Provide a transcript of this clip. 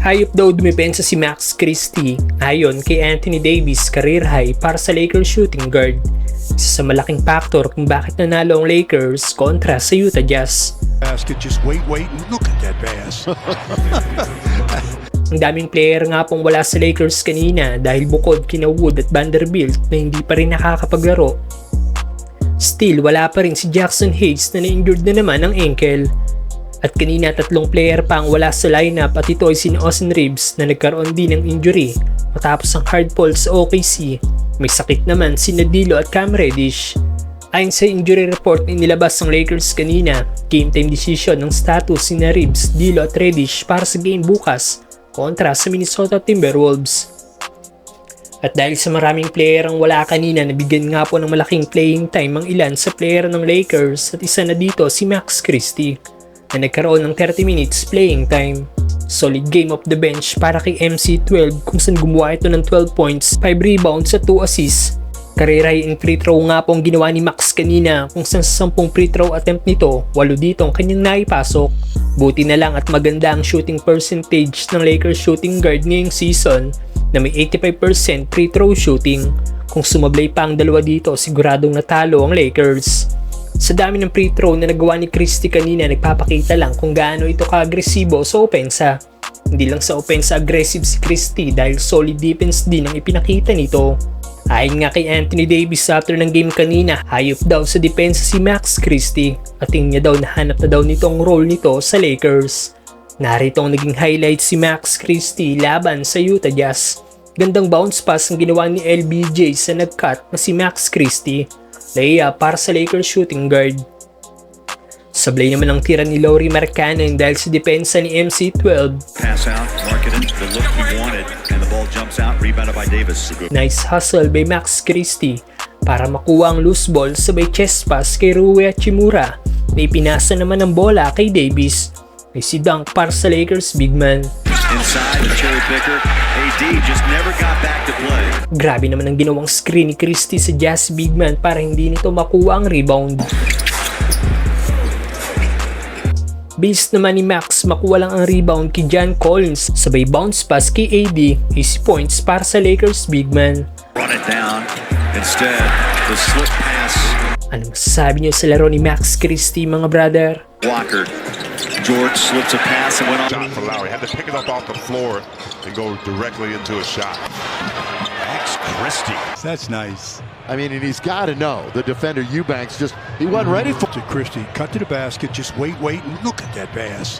Hayop daw dumipensa si Max Christie ayon kay Anthony Davis, career high para sa Lakers shooting guard. Isa sa malaking factor kung bakit nanalo ang Lakers kontra sa Utah Jazz. Basket, just wait and look at that pass. Ang daming player nga pong wala sa Lakers kanina dahil bukod kina Wood at Vanderbilt na hindi pa rin nakakapaglaro. Still, wala pa rin si Jackson Hayes na na-injured na naman ng ankle. At kanina 3 player pa ang wala sa lineup at ito ay si Austin Reeves na nagkaroon din ng injury matapos ang hard fall sa OKC. May sakit naman si Nadilo at Cam Reddish. Ayon sa injury report na inilabas ng Lakers kanina, game time decision ng status si Reeves, Dilo at Reddish para sa game bukas kontra sa Minnesota Timberwolves. At dahil sa maraming player ang wala kanina, nabigyan nga po ng malaking playing time ang ilan sa player ng Lakers at isa na dito si Max Christie na nagkaroon ng 30 minutes playing time. Solid game off the bench para kay MC12 kung saan gumawa ito ng 12 points, 5 rebounds at 2 assists. Career high in free throw nga pong ginawa ni Max kanina kung saan sa 10 free throw attempt nito, 8 dito ang kanyang naipasok. Buti na lang at maganda ang shooting percentage ng Lakers shooting guard ngayong season na may 85% free throw shooting. Kung sumablay pa ang dalawa dito, siguradong natalo ang Lakers. Sa dami ng free throw na nagawa ni Christie kanina, nagpapakita lang kung gaano ito ka-agresibo sa opensa. Hindi lang sa opensa aggressive si Christie dahil solid defense din ang ipinakita nito. Ayon nga kay Anthony Davis after ng game kanina, hayop daw sa depensa si Max Christie at tingin niya daw nahanap na daw nito ang role nito sa Lakers. Narito ang naging highlight si Max Christie laban sa Utah Jazz. Gandang bounce pass ang ginawa ni LBJ sa nag-cut na si Max Christie. Layup para sa Lakers shooting guard. Sablay naman ang tira ni Lauri Markkanen dahil sa depensa ni MC12. Pass out, Markkanen, the look he wanted, and the ball jumps out, rebounded by Davis. Nice hustle by Max Christie para makuha ang loose ball sabay chest pass kay Rui Hachimura na ipinasa naman ang bola kay Davis. May si dunk para sa Lakers big man. Inside the cherry picker, AD just never got back to play. Grabe naman ang ginawang screen ni Christie sa Jazz big man para hindi nito makuha ang rebound. Bilis naman ni Max makuha lang ang rebound kay John Collins sabay bounce pass kay AD, easy points para sa Lakers big man. Run it down. Instead, the slip pass. Ano masasabi niyo sa laro ni Max Christie mga brother? Walker. George slips a pass and went on. Shot for Lowry. Had to pick it up off the floor and go directly into a shot. Max Christie. That's nice. I mean, and he's got to know the defender Eubanks he wasn't ready for. To Christie, cut to the basket, just wait and look at that pass.